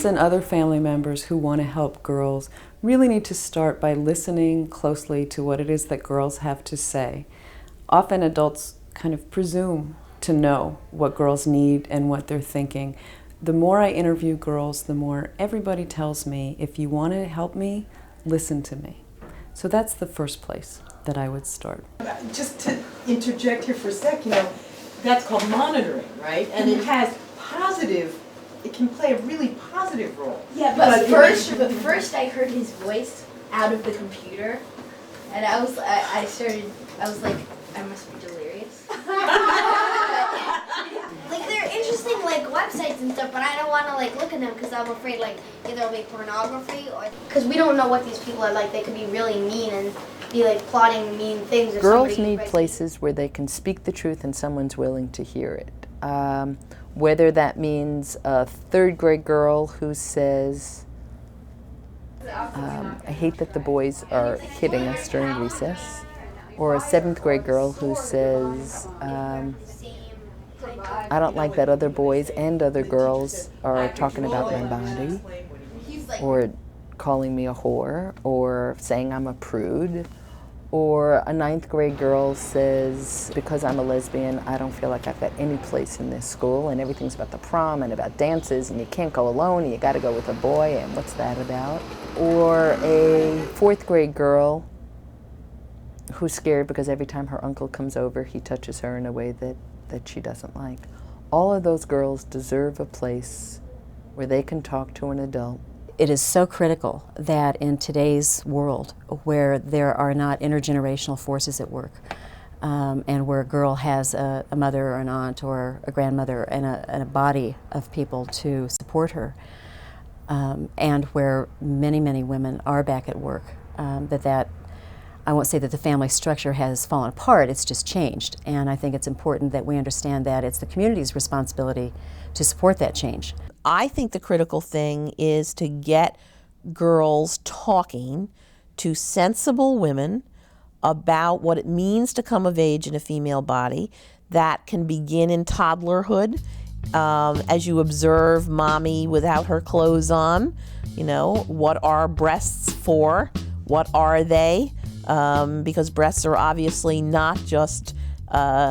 and other family members who want to help girls really need to start by listening closely to what it is that girls have to say. Often adults kind of presume to know what girls need and what they're thinking. The more I interview girls, the more everybody tells me, if you want to help me, listen to me. So that's the first place that I would start. Just to interject here for a sec, that's called monitoring, right? And it has positive, it can play a really positive role. Yeah, but first I heard his voice out of the computer, and I was like, I must be delirious. Like, they're interesting, like, websites and stuff, but I don't want to, like, look at them because I'm afraid, like, either it'll be pornography or... Because we don't know what these people are like. They could be really mean and be, like, plotting mean things. If Girls need places where they can speak the truth and someone's willing to hear it. Whether that means a third grade girl who says, I hate that the boys are hitting us during recess, or a seventh grade girl who says, I don't like that other boys and other girls are talking about my body, or calling me a whore, or saying I'm a prude, or a ninth grade girl says, because I'm a lesbian, I don't feel like I've got any place in this school, and everything's about the prom and about dances, and you can't go alone, and you got to go with a boy, and what's that about? Or a fourth grade girl who's scared because every time her uncle comes over, he touches her in a way that she doesn't like. All of those girls deserve a place where they can talk to an adult. It is so critical that in today's world, where there are not intergenerational forces at work, and where a girl has a mother or an aunt or a grandmother and a body of people to support her, and where many, many women are back at work, that I won't say that the family structure has fallen apart, it's just changed. And I think it's important that we understand that it's the community's responsibility to support that change. I think the critical thing is to get girls talking to sensible women about what it means to come of age in a female body. That can begin in toddlerhood, as you observe mommy without her clothes on. What are breasts for? What are they? Because breasts are obviously not just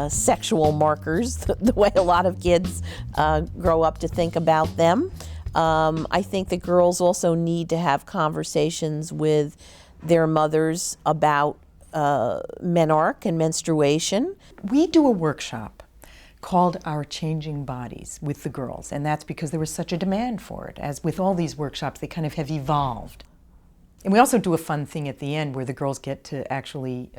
sexual markers, the way a lot of kids grow up to think about them. I think that girls also need to have conversations with their mothers about menarche and menstruation. We do a workshop called Our Changing Bodies with the girls, and that's because there was such a demand for it. As with all these workshops, they kind of have evolved. And we also do a fun thing at the end where the girls get to actually,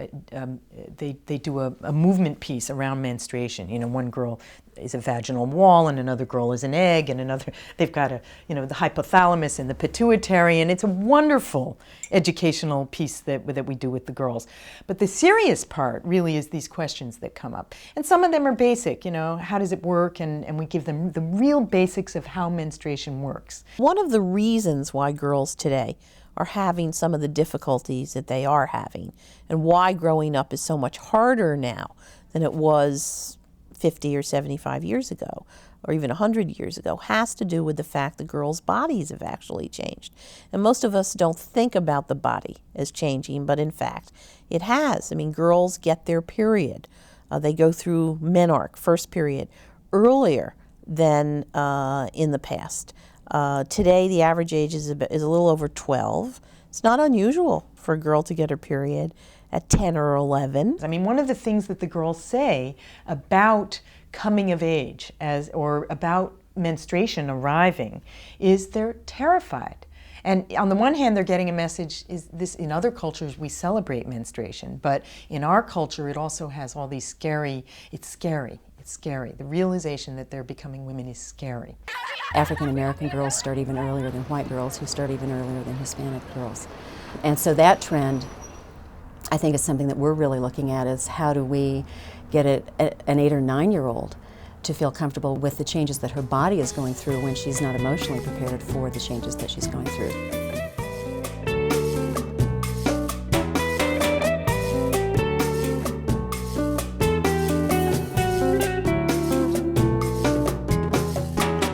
they do a movement piece around menstruation. One girl is a vaginal wall and another girl is an egg, and they've got the hypothalamus and the pituitary, and it's a wonderful educational piece that we do with the girls. But the serious part really is these questions that come up. And some of them are basic, how does it work? And we give them the real basics of how menstruation works. One of the reasons why girls today are having some of the difficulties that they are having, and why growing up is so much harder now than it was 50 or 75 years ago, or even 100 years ago, has to do with the fact that girls' bodies have actually changed. And most of us don't think about the body as changing, but in fact, it has. Girls get their period. They go through menarche, first period, earlier than in the past. Today, the average age is a little over 12. It's not unusual for a girl to get her period at 10 or 11. One of the things that the girls say about coming of age or about menstruation arriving is they're terrified. And on the one hand, they're getting a message, in other cultures we celebrate menstruation, but in our culture it also has all these it's scary. The realization that they're becoming women is scary. African American girls start even earlier than white girls, who start even earlier than Hispanic girls. And so that trend, I think, is something that we're really looking at, is how do we get an 8 or 9-year-old to feel comfortable with the changes that her body is going through when she's not emotionally prepared for the changes that she's going through.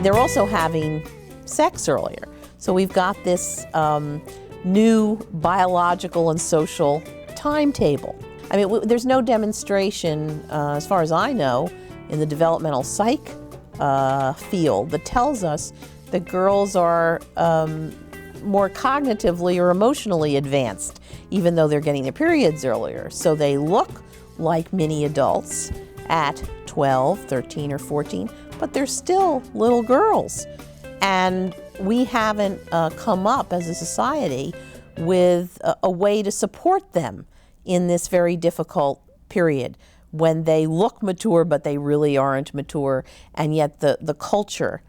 They're also having sex earlier. So we've got this new biological and social timetable. I mean, there's no demonstration, as far as I know, in the developmental psych field that tells us that girls are more cognitively or emotionally advanced, even though they're getting their periods earlier. So they look like mini adults at 12, 13, or 14, but they're still little girls. And we haven't come up as a society with a way to support them in this very difficult period when they look mature but they really aren't mature, and yet the culture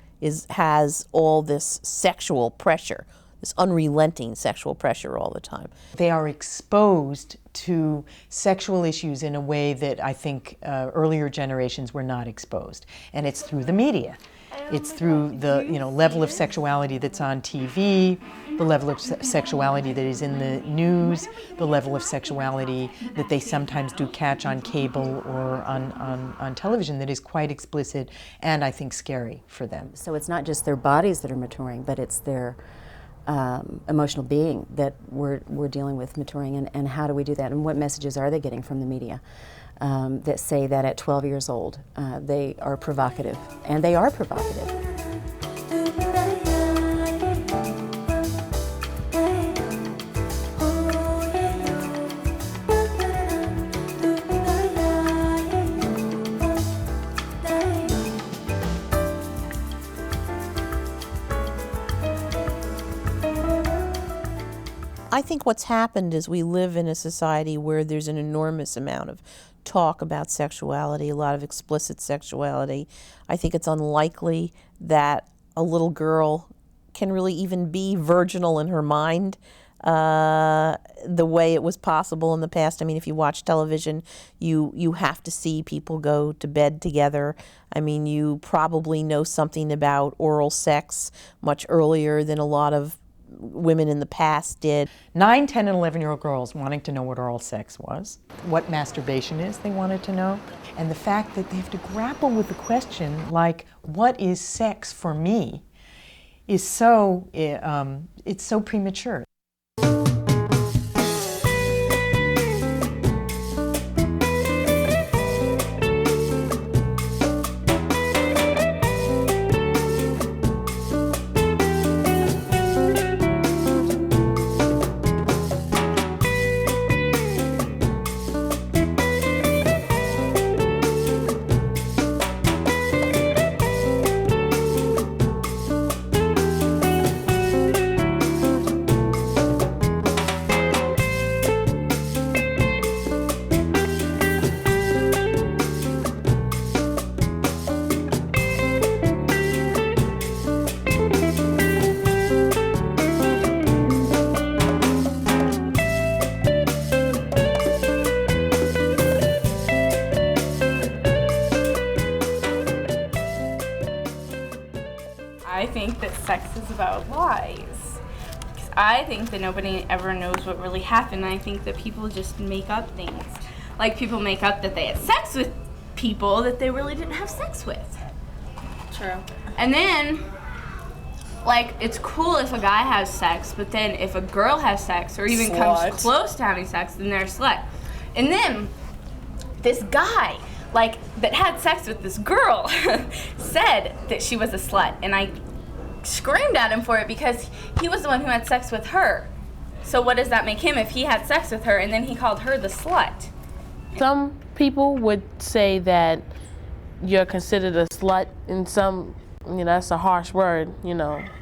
has all this sexual pressure, this unrelenting sexual pressure all the time. They are exposed to sexual issues in a way that I think earlier generations were not exposed, and it's through the media. It's through the level of sexuality that's on TV, the level of sexuality that is in the news, the level of sexuality that they sometimes do catch on cable or on television that is quite explicit and I think scary for them. So it's not just their bodies that are maturing, but it's their emotional being that we're dealing with maturing, and how do we do that, and what messages are they getting from the media that say that at 12 years old they are provocative, and they are provocative. I think what's happened is we live in a society where there's an enormous amount of talk about sexuality, a lot of explicit sexuality. I think it's unlikely that a little girl can really even be virginal in her mind the way it was possible in the past. I mean, if you watch television, you have to see people go to bed together. I mean, you probably know something about oral sex much earlier than a lot of women in the past did. 9, 10, and 11-year-old girls wanting to know what oral sex was, what masturbation is, they wanted to know, and the fact that they have to grapple with the question like, what is sex for me, is so, it's so premature. I think that sex is about lies. I think that nobody ever knows what really happened. I think that people just make up things. Like people make up that they had sex with people that they really didn't have sex with. True. And then, like, it's cool if a guy has sex, but then if a girl has sex or even comes close to having sex, then they're a slut. And then this guy, like, that had sex with this girl said that she was a slut, and I screamed at him for it because he was the one who had sex with her. So what does that make him if he had sex with her and then he called her the slut? Some people would say that you're considered a slut, and some, that's a harsh word,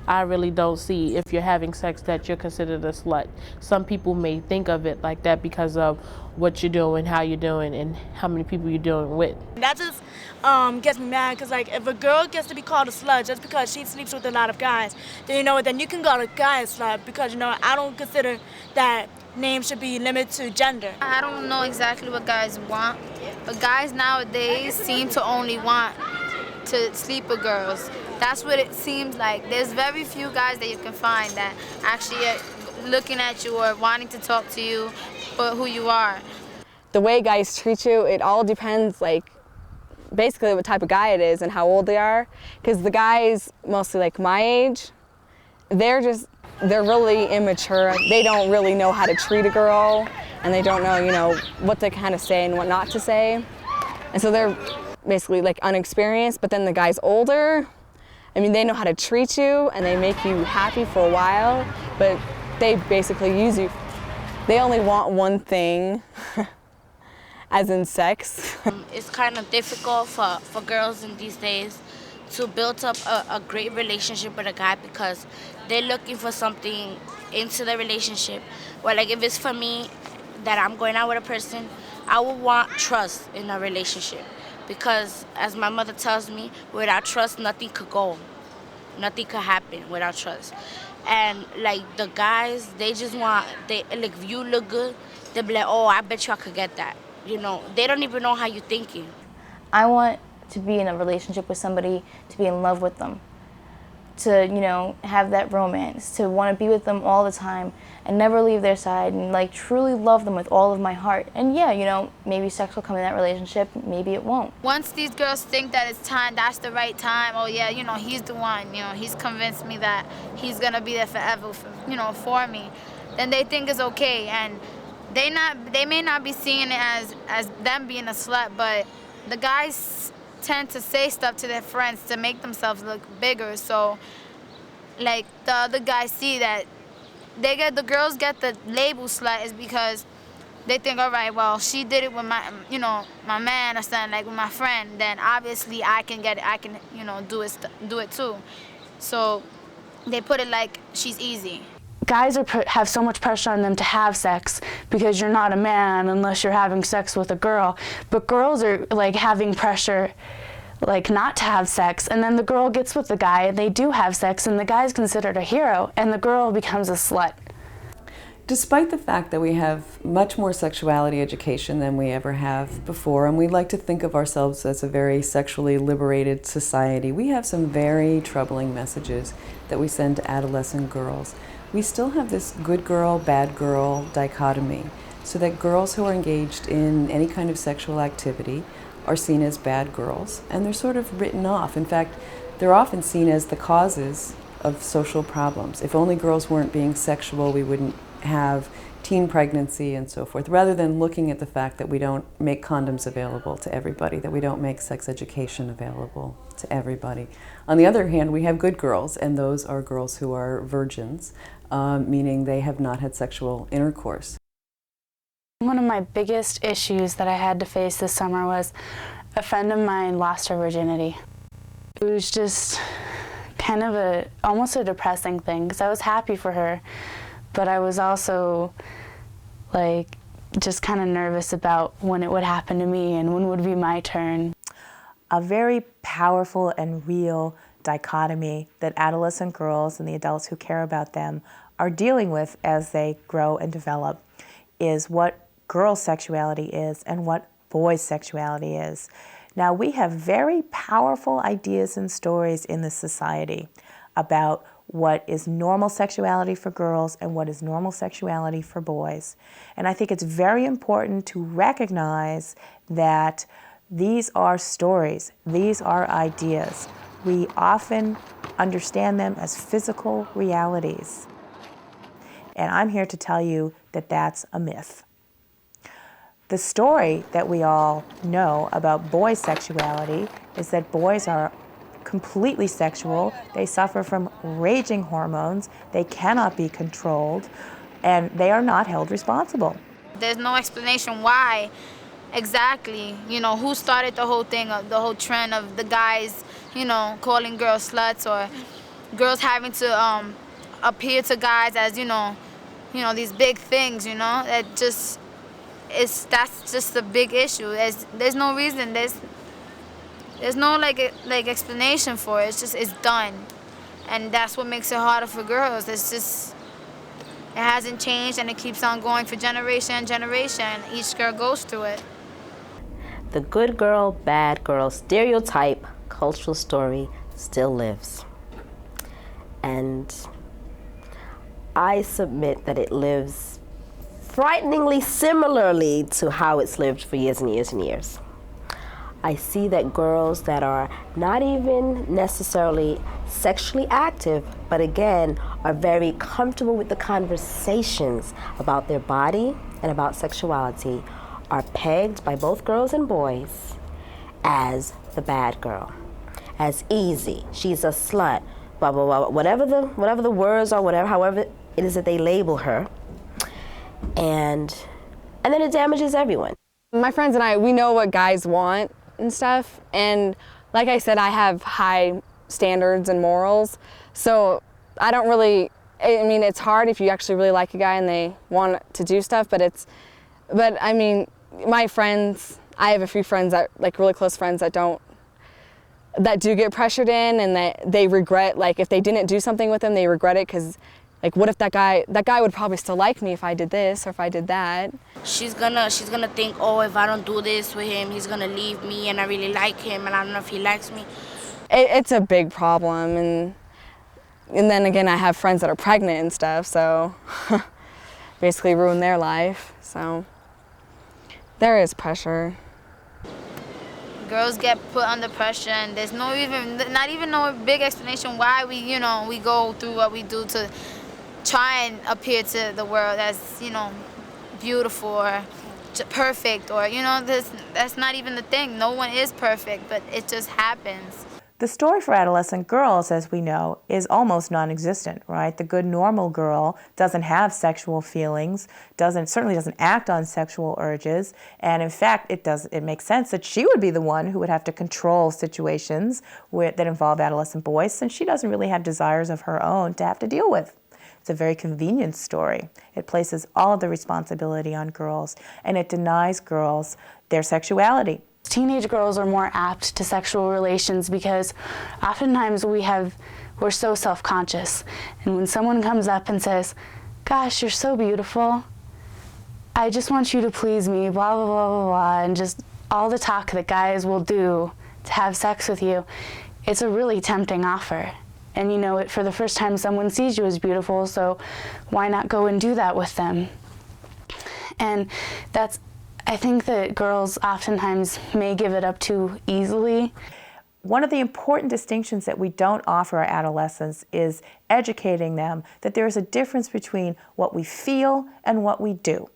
I really don't see if you're having sex that you're considered a slut. Some people may think of it like that because of what you're doing, how you're doing, and how many people you're doing with. That just gets me mad, because like if a girl gets to be called a slut just because she sleeps with a lot of guys, then then you can call a guy a slut, because I don't consider that name should be limited to gender. I don't know exactly what guys want, but guys nowadays seem to only want to sleep with girls. That's what it seems like. There's very few guys that you can find that actually are looking at you or wanting to talk to you for who you are. The way guys treat you, it all depends, basically what type of guy it is and how old they are. Because the guys, mostly like my age, they're really immature. They don't really know how to treat a girl, and they don't know, you know, what to kind of say and what not to say. And so they're basically like unexperienced, but then the guy's older. I mean, they know how to treat you and they make you happy for a while, but they basically use you. They only want one thing, as in sex. It's kind of difficult for girls in these days to build up a great relationship with a guy because they're looking for something into the relationship. Well, like if it's for me that I'm going out with a person, I would want trust in a relationship. Because as my mother tells me, without trust, nothing could go. Nothing could happen without trust. And like the guys, they just want, like if you look good, they'll be like, oh, I bet you I could get that. You know, they don't even know how you're thinking. I want to be in a relationship with somebody, to be in love with them, to, you know, have that romance, to want to be with them all the time and never leave their side and like truly love them with all of my heart. And yeah, you know, maybe sex will come in that relationship, maybe it won't. Once these girls think that it's time, that's the right time, oh yeah, you know, he's the one, you know, he's convinced me that he's gonna be there forever, for me, then they think it's okay. And they may not be seeing it as them being a slut, but the guys tend to say stuff to their friends to make themselves look bigger. So like the other guys see that the girls get the label slut is because they think, all right, well, she did it with my man or something, like with my friend, then obviously I can get it, I can, do it too. So they put it like she's easy. Guys have so much pressure on them to have sex because you're not a man unless you're having sex with a girl. But girls are like having pressure like not to have sex, and then the girl gets with the guy and they do have sex and the guy's considered a hero and the girl becomes a slut. Despite the fact that we have much more sexuality education than we ever have before, and we like to think of ourselves as a very sexually liberated society, we have some very troubling messages that we send to adolescent girls. We still have this good girl, bad girl dichotomy, so that girls who are engaged in any kind of sexual activity are seen as bad girls, and they're sort of written off. In fact, they're often seen as the causes of social problems. If only girls weren't being sexual, we wouldn't have teen pregnancy and so forth, rather than looking at the fact that we don't make condoms available to everybody, that we don't make sex education available to everybody. On the other hand, we have good girls, and those are girls who are virgins, meaning they have not had sexual intercourse. One of my biggest issues that I had to face this summer was a friend of mine lost her virginity. It was just kind of almost a depressing thing, because I was happy for her, but I was also like just kind of nervous about when it would happen to me and when would be my turn. A very powerful and real dichotomy that adolescent girls and the adults who care about them are dealing with as they grow and develop is what girls' sexuality is and what boys' sexuality is. Now, we have very powerful ideas and stories in this society about what is normal sexuality for girls and what is normal sexuality for boys. And I think it's very important to recognize that these are stories, these are ideas. We often understand them as physical realities. And I'm here to tell you that that's a myth. The story that we all know about boys' sexuality is that boys are completely sexual. They suffer from raging hormones. They cannot be controlled, and they are not held responsible. There's no explanation why exactly, who started the whole thing, the whole trend of the guys, calling girls sluts, or girls having to appear to guys as, these big things, that just that's just a big issue. There's no reason. There's no like explanation for it. It's done, and that's what makes it harder for girls. It hasn't changed, and it keeps on going for generation and generation. Each girl goes through it. The good girl, bad girl stereotype cultural story still lives, and I submit that it lives frighteningly similarly to how it's lived for years and years and years. I see that girls that are not even necessarily sexually active, but again, are very comfortable with the conversations about their body and about sexuality, are pegged by both girls and boys as the bad girl, as easy, she's a slut, blah, blah, blah, whatever the words are, however it is that they label her, and then it damages everyone. My friends and I, we know what guys want and stuff, and like I said, I have high standards and morals, so I don't really, I mean, it's hard if you actually really like a guy and they want to do stuff, but I mean, my friends, I have a few friends that, like really close friends that do get pressured in, and that they regret, like if they didn't do something with them, they regret it, because like, what if that guy would probably still like me if I did this or if I did that. She's gonna think, oh, if I don't do this with him, he's gonna leave me, and I really like him, and I don't know if he likes me. It's a big problem, and then again, I have friends that are pregnant and stuff, so basically ruin their life, so there is pressure. Girls get put under pressure, and there's not even no big explanation why we go through what we do to try and appear to the world as, beautiful or perfect, or, that's not even the thing. No one is perfect, but it just happens. The story for adolescent girls, as we know, is almost non-existent, right? The good normal girl doesn't have sexual feelings, certainly doesn't act on sexual urges, and in fact, it makes sense that she would be the one who would have to control situations that involve adolescent boys, since she doesn't really have desires of her own to have to deal with. It's a very convenient story. It places all of the responsibility on girls, and it denies girls their sexuality. Teenage girls are more apt to sexual relations because oftentimes we're so self-conscious. And when someone comes up and says, gosh, you're so beautiful, I just want you to please me, blah, blah, blah, blah, blah, and just all the talk that guys will do to have sex with you, it's a really tempting offer. And for the first time someone sees you as beautiful, so why not go and do that with them? And I think that girls oftentimes may give it up too easily. One of the important distinctions that we don't offer our adolescents is educating them that there is a difference between what we feel and what we do.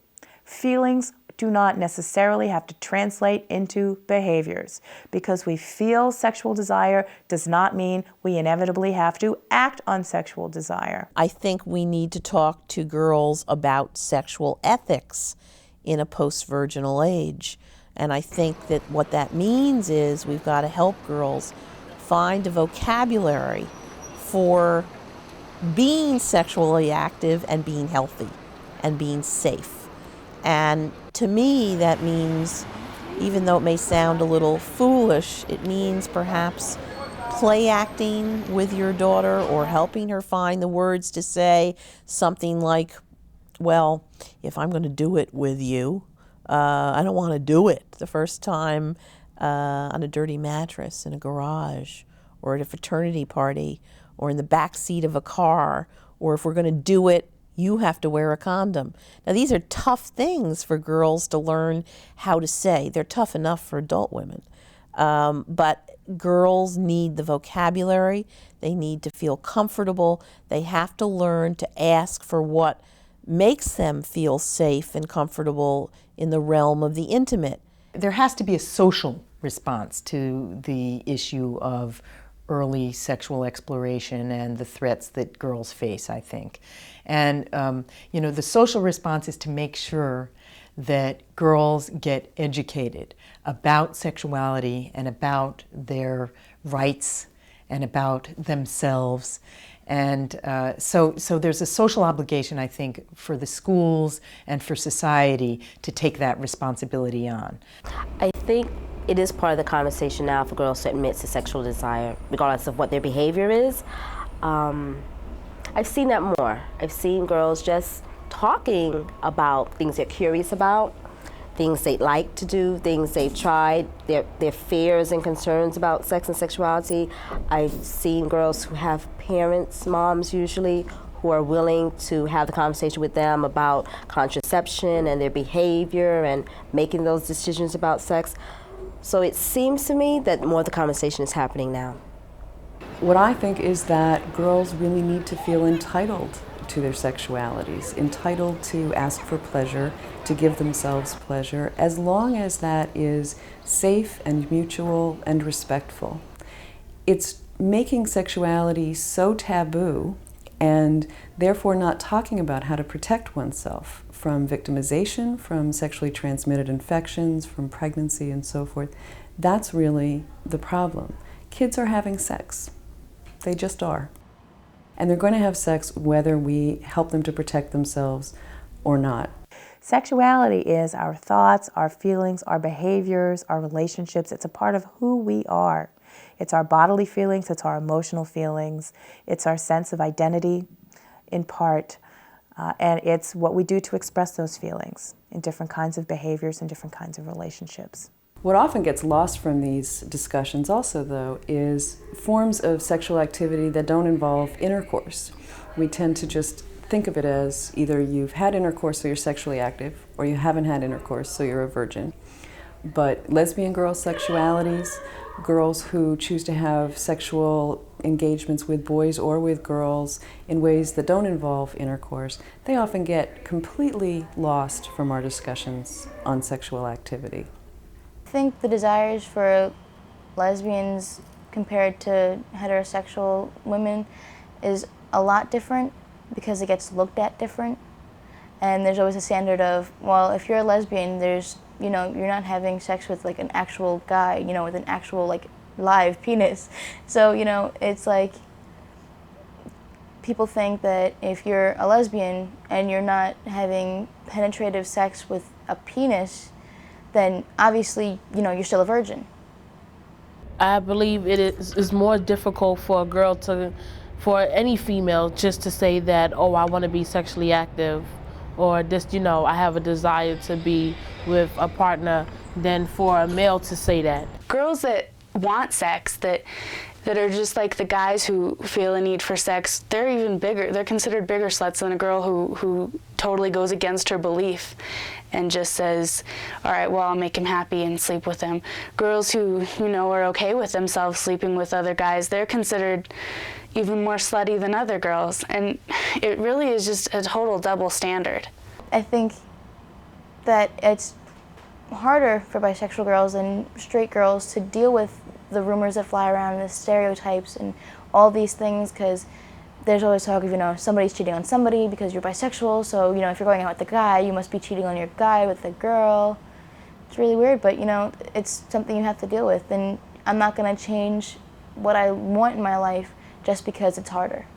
Feelings do not necessarily have to translate into behaviors. Because we feel sexual desire does not mean we inevitably have to act on sexual desire. I think we need to talk to girls about sexual ethics in a post-virginal age. And I think that what that means is we've got to help girls find a vocabulary for being sexually active and being healthy and being safe. And to me, that means, even though it may sound a little foolish, it means perhaps play acting with your daughter or helping her find the words to say something like, well, if I'm going to do it with you, I don't want to do it the first time on a dirty mattress in a garage or at a fraternity party or in the back seat of a car, or if we're going to do it, you have to wear a condom. Now, these are tough things for girls to learn how to say. They're tough enough for adult women. But girls need the vocabulary. They need to feel comfortable. They have to learn to ask for what makes them feel safe and comfortable in the realm of the intimate. There has to be a social response to the issue of early sexual exploration and the threats that girls face, I think. And the social response is to make sure that girls get educated about sexuality and about their rights and about themselves. And so there's a social obligation, I think, for the schools and for society to take that responsibility on. I think it is part of the conversation now for girls to admit to sexual desire, regardless of what their behavior is. I've seen that more. I've seen girls just talking about things they're curious about, things they'd like to do, things they've tried, their fears and concerns about sex and sexuality. I've seen girls who have parents, moms usually, who are willing to have the conversation with them about contraception and their behavior and making those decisions about sex. So it seems to me that more of the conversation is happening now. What I think is that girls really need to feel entitled to their sexualities, entitled to ask for pleasure, to give themselves pleasure, as long as that is safe and mutual and respectful. It's making sexuality so taboo and therefore not talking about how to protect oneself from victimization, from sexually transmitted infections, from pregnancy and so forth. That's really the problem. Kids are having sex. They just are. And they're going to have sex whether we help them to protect themselves or not. Sexuality is our thoughts, our feelings, our behaviors, our relationships. It's a part of who we are. It's our bodily feelings, it's our emotional feelings, it's our sense of identity in part, and it's what we do to express those feelings in different kinds of behaviors and different kinds of relationships. What often gets lost from these discussions also, though, is forms of sexual activity that don't involve intercourse. We tend to just think of it as either you've had intercourse so you're sexually active, or you haven't had intercourse so you're a virgin. But lesbian girls' sexualities, girls who choose to have sexual engagements with boys or with girls in ways that don't involve intercourse, they often get completely lost from our discussions on sexual activity. I think the desires for lesbians compared to heterosexual women is a lot different because it gets looked at different. And there's always a standard of, well, if you're a lesbian, there's, you know, you're not having sex with like an actual guy, you know, with an actual like live penis. So, you know, it's like people think that if you're a lesbian and you're not having penetrative sex with a penis, then obviously, you know, you're still a virgin. I believe it is more difficult for a girl to, for any female, just to say that, oh, I want to be sexually active, or this, you know, I have a desire to be with a partner, than for a male to say that. Girls that want sex, that are just like the guys who feel a need for sex, they're even bigger. They're considered bigger sluts than a girl who totally goes against her belief and just says, all right, well, I'll make him happy and sleep with him. Girls who, you know, are okay with themselves sleeping with other guys, they're considered even more slutty than other girls. And it really is just a total double standard. I think that it's harder for bisexual girls and straight girls to deal with the rumors that fly around, the stereotypes and all these things, because there's always talk of, you know, somebody's cheating on somebody because you're bisexual, so, you know, if you're going out with a guy, you must be cheating on your guy with a girl. It's really weird, but, you know, it's something you have to deal with, and I'm not going to change what I want in my life just because it's harder.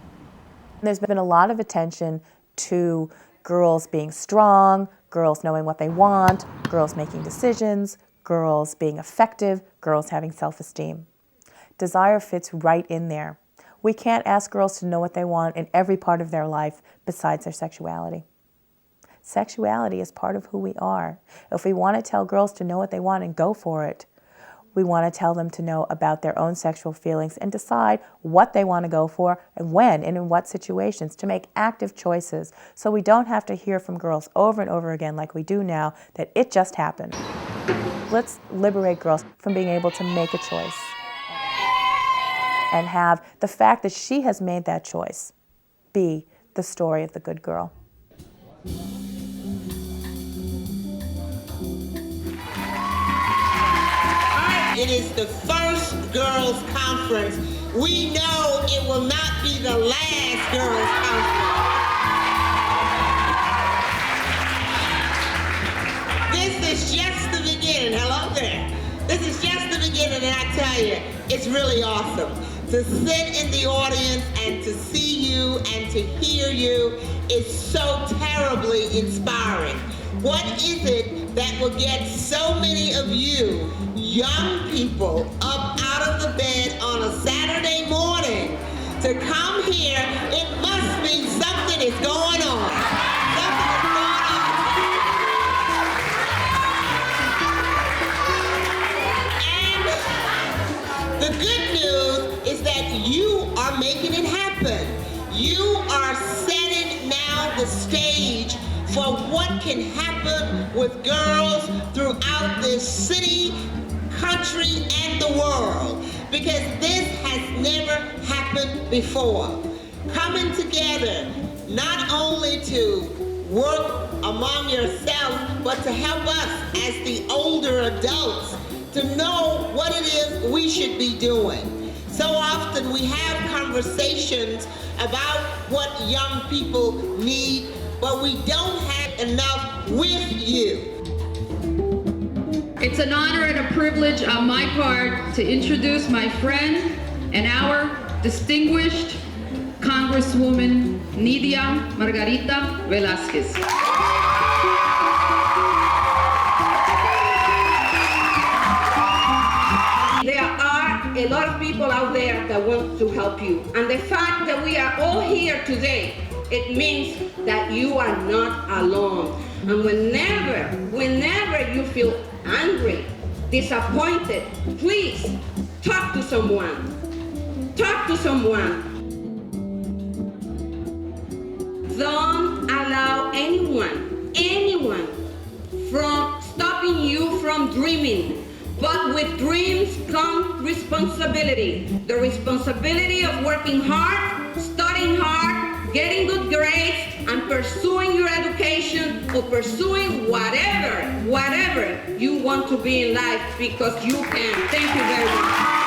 There's been a lot of attention to girls being strong, girls knowing what they want, girls making decisions, girls being effective, girls having self-esteem. Desire fits right in there. We can't ask girls to know what they want in every part of their life besides their sexuality. Sexuality is part of who we are. If we want to tell girls to know what they want and go for it, we want to tell them to know about their own sexual feelings and decide what they want to go for and when and in what situations, to make active choices so we don't have to hear from girls over and over again like we do now that it just happened. Let's liberate girls from being able to make a choice and have the fact that she has made that choice be the story of the good girl. It is the first girls' conference. We know it will not be the last girls' conference. This is just the beginning. Hello there. This is just the beginning, and I tell you, it's really awesome to sit in the audience and to see you and to hear you. Is so terribly inspiring. What is it that will get so many of you young people up out of the bed on a Saturday morning to come here? It must mean something is going on. Something is going on. And the good news is that you are making it happen. You are setting now the stage for what can happen with girls throughout this city, country, because this has never happened before. Coming together, not only to work among yourselves, but to help us as the older adults to know what it is we should be doing. So often we have conversations about what young people need, but we don't have enough with you. It's an honor and a privilege on my part to introduce my friend and our distinguished Congresswoman Nidia Margarita Velázquez. There are a lot of people out there that want to help you. And the fact that we are all here today, it means that you are not alone. And whenever you feel angry, disappointed, please talk to someone. Talk to someone. Don't allow anyone from stopping you from dreaming. But with dreams come responsibility. The responsibility of working hard, studying hard, getting good grades, and pursuing your education or pursuing whatever you want to be in life, because you can. Thank you very much.